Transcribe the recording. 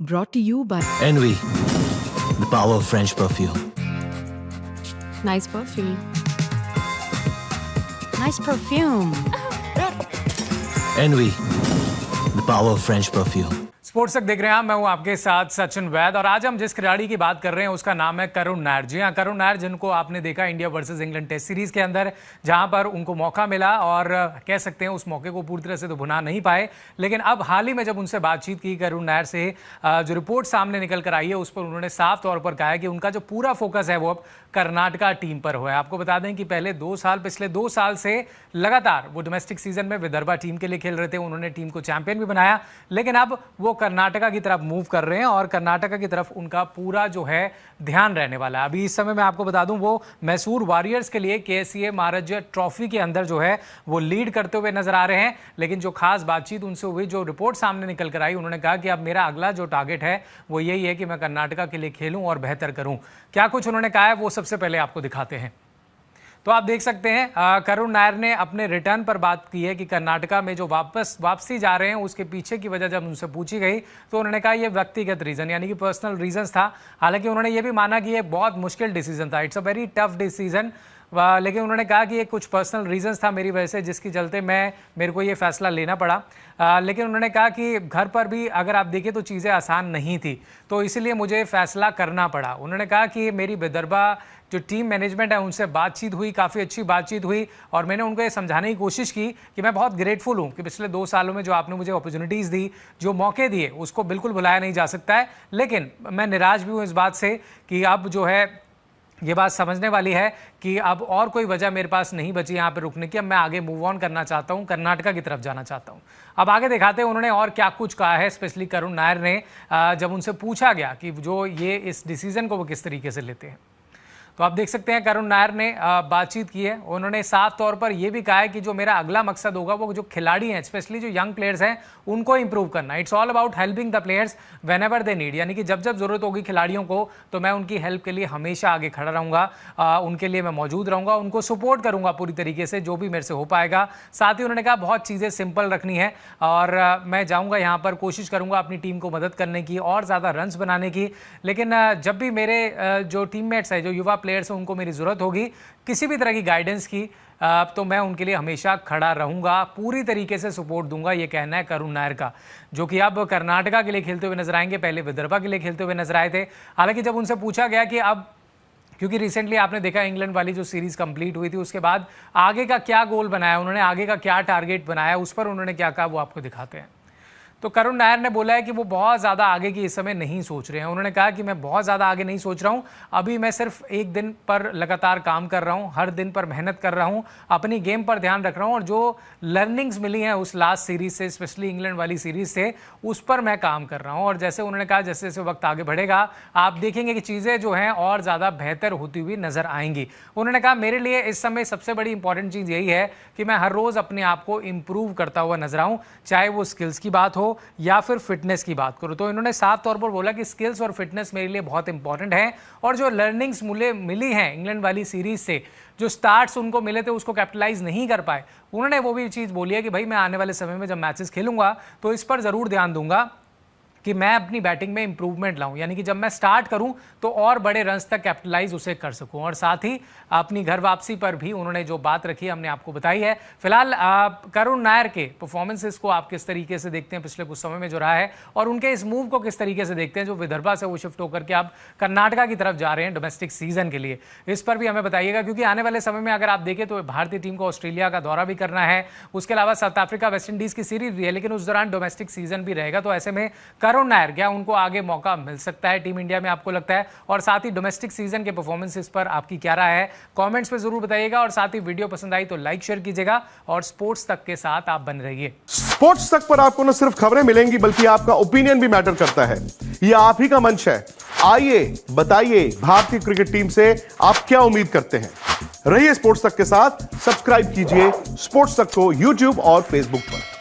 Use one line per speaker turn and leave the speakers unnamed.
Brought to you by
Envy, the power of French perfume.
Nice perfume. Nice perfume.
Envy, the power of French perfume.
Sports तक देख रहे हैं मैं हूं आपके साथ सचिन वैद और आज हम जिस खिलाड़ी की बात कर रहे हैं उसका नाम है करुण नायर। जी हां, करुण नायर जिनको आपने देखा India versus England test series के अंदर, जहां पर उनको मौका मिला और कह सकते हैं उस मौके को पूरी तरह से तो भुना नहीं पाए, लेकिन अब हाल ही में जब उनसे बातचीत की करुण नायर से, जो रिपोर्ट सामने निकल कर आई है उस पर उन्होंने साफ तौर पर कहा है कि उनका जो पूरा फोकस है वो अब कर्नाटका टीम पर हुआ है। आपको बता दें कि पिछले 2 साल से लगातार वो डोमेस्टिक सीजन में विदर्भा टीम के लिए खेल रहे थे, उन्होंने टीम को चैंपियन भी बनाया, लेकिन अब वो कर्नाटका की तरफ मूव कर रहे हैं और कर्नाटका की तरफ उनका पूरा जो है ध्यान रहने वाला है। अभी इस समय मैं आपको बता दूं वो मैसूर वॉरियर्स के लिए केसीए महाराज ट्रॉफी के अंदर जो है वो लीड करते हुए नजर आ रहे हैं, लेकिन जो खास बातचीत उनसे हुई, जो रिपोर्ट सामने निकल कर आई, उन्होंने कहा कि अब मेरा अगला जो टारगेट है वो यही है कि मैं कर्नाटका के लिए खेलूं और बेहतर करूं। क्या कुछ उन्होंने कहा है वो सबसे पहले आपको दिखाते हैं। तो आप देख सकते हैं करुण नायर ने अपने रिटर्न पर बात की है कि कर्नाटका में जो वापसी जा रहे हैं उसके पीछे की वजह जब उनसे पूछी गई तो उन्होंने कहा ये व्यक्तिगत रीजन यानी कि पर्सनल रीजंस था। हालांकि उन्होंने ये भी माना कि ये बहुत मुश्किल डिसीजन था, it's a very tough decision, लेकिन उन्होंने कहा कि ये कुछ पर्सनल रीजंस था मेरी वजह से जिसकी चलते मेरे को ये फैसला लेना पड़ा। लेकिन उन्होंने कहा कि घर पर भी अगर आप देखें तो चीज़ें आसान नहीं थी, तो इसलिए मुझे फैसला करना पड़ा। उन्होंने कहा कि मेरी विदर्भा जो टीम मैनेजमेंट है उनसे बातचीत हुई, काफ़ी अच्छी बातचीत हुई और मैंने उनको ये समझाने की कोशिश की कि मैं बहुत ग्रेटफुल हूँ कि पिछले 2 सालों में जो आपने मुझे अपॉर्चुनिटीज़ दी, जो मौके दिए, उसको बिल्कुल भुलाया नहीं जा सकता है। लेकिन मैं निराश भी हूँ इस बात से कि अब जो है ये बात समझने वाली है कि अब और कोई वजह मेरे पास नहीं बची यहाँ पे रुकने की, अब मैं आगे मूव ऑन करना चाहता हूँ, कर्नाटका की तरफ जाना चाहता हूँ। अब आगे दिखाते हैं उन्होंने और क्या कुछ कहा है, स्पेशली करुण नायर ने, जब उनसे पूछा गया कि जो ये इस डिसीजन को वो किस तरीके से लेते हैं। तो आप देख सकते हैं करुण नायर ने बातचीत की है। उन्होंने साफ तौर पर यह भी कहा है कि जो मेरा अगला मकसद होगा वो जो खिलाड़ी हैं, स्पेशली जो यंग प्लेयर्स हैं, उनको इंप्रूव करना। It's all about helping the players when ever they need, यानी कि जब जब जरूरत होगी खिलाड़ियों को तो मैं उनकी हेल्प के लिए हमेशा आगे खड़ा रहूंगा, उनके लिए मैं मौजूद रहूंगा, उनको सपोर्ट करूंगा पूरी तरीके से जो भी मेरे से हो पाएगा। साथ ही उन्होंने कहा बहुत चीज़ें सिंपल रखनी है और मैं जाऊँगा यहाँ पर, कोशिश करूँगा अपनी टीम को मदद करने की और ज़्यादा रन्स बनाने की, लेकिन जब भी मेरे जो टीममेट्स हैं, जो युवा प्लेयर्स हैं, उनको मेरी ज़रूरत होगी किसी भी तरह की गाइडेंस की, तो मैं उनके लिए हमेशा खड़ा रहूंगा, पूरी तरीके से सपोर्ट दूंगा। ये कहना है करुण नायर का, जो कि अब कर्नाटका के लिए खेलते हुए नजर आएंगे, पहले विदर्भा के लिए खेलते हुए नजर आए थे। हालांकि जब उनसे पूछा गया कि अब, क्योंकि रिसेंटली आपने देखा इंग्लैंड वाली जो सीरीज कंप्लीट हुई थी उसके बाद आगे का क्या गोल बनाया उन्होंने, आगे का क्या टारगेट बनाया, उस पर उन्होंने क्या कहा वो आपको दिखाते हैं। तो करुण नायर ने बोला है कि वो बहुत ज़्यादा आगे की इस समय नहीं सोच रहे हैं। उन्होंने कहा कि मैं बहुत ज़्यादा आगे नहीं सोच रहा हूँ, अभी मैं सिर्फ एक दिन पर लगातार काम कर रहा हूँ, हर दिन पर मेहनत कर रहा हूँ, अपनी गेम पर ध्यान रख रहा हूँ और जो लर्निंग्स मिली हैं उस लास्ट सीरीज से, स्पेशली इंग्लैंड वाली सीरीज से, उस पर मैं काम कर रहा हूँ। और जैसे उन्होंने कहा जैसे जैसे वक्त आगे बढ़ेगा आप देखेंगे कि चीज़ें जो हैं और ज़्यादा बेहतर होती हुई नजर आएंगी। उन्होंने कहा मेरे लिए इस समय सबसे बड़ी इंपॉर्टेंट चीज़ यही है कि मैं हर रोज़ अपने आप को इम्प्रूव करता हुआ नजर आऊँ, चाहे वो स्किल्स की बात हो या फिर फिटनेस की बात करो। तो इन्होंने साफ तौर पर बोला कि स्किल्स और फिटनेस मेरे लिए बहुत इंपॉर्टेंट है और जो लर्निंग्स मुझे मिली हैं इंग्लैंड वाली सीरीज से, जो स्टार्ट्स उनको मिले थे उसको कैपिटलाइज नहीं कर पाए, उन्होंने वो भी चीज़ बोली है कि भाई मैं आने वाले समय में जब मैचेस खेलूंगा तो इस पर ज़रूर ध्यान दूंगा कि मैं अपनी बैटिंग में इंप्रूवमेंट लाऊं, यानी कि जब मैं स्टार्ट करूं तो और बड़े रन्स तक कैपिटलाइज उसे कर सकूं। और साथ ही अपनी घर वापसी पर भी उन्होंने जो बात रखी हमने आपको बताई है। फिलहाल करुण नायर के परफॉर्मेंसेस को आप किस तरीके से देखते हैं पिछले कुछ समय में जो रहा है, और उनके इस मूव को किस तरीके से देखते हैं जो विदर्भा से वो शिफ्ट होकर के आप कर्नाटका की तरफ जा रहे हैं डोमेस्टिक सीजन के लिए, इस पर भी हमें बताइएगा। क्योंकि आने वाले समय में अगर आप देखें तो भारतीय टीम को ऑस्ट्रेलिया का दौरा भी करना है, उसके अलावा साउथ अफ्रीका वेस्ट इंडीज की सीरीज भी है, लेकिन उस दौरान डोमेस्टिक सीजन भी रहेगा। तो ऐसे में करुण नायर, क्या उनको आगे मौका मिल सकता है टीम इंडिया में, आपको लगता है? और साथ ही डोमेस्टिक सीजन के परफॉर्मेंसेस पर आपकी क्या राय है, कमेंट्स में जरूर बताइएगा। और साथ ही वीडियो पसंद आई तो लाइक शेयर कीजिएगा और स्पोर्ट्स तक के साथ आप बने रहिए।
स्पोर्ट्स तक पर आपको न सिर्फ खबरें मिलेंगी बल्कि आपका ओपिनियन भी मैटर करता है। यह आप ही का मंच है, आइए बताइए भारतीय क्रिकेट टीम से आप क्या उम्मीद करते हैं। रहिए स्पोर्ट्स तक के साथ, सब्सक्राइब कीजिए स्पोर्ट्स तक को यूट्यूब और फेसबुक पर।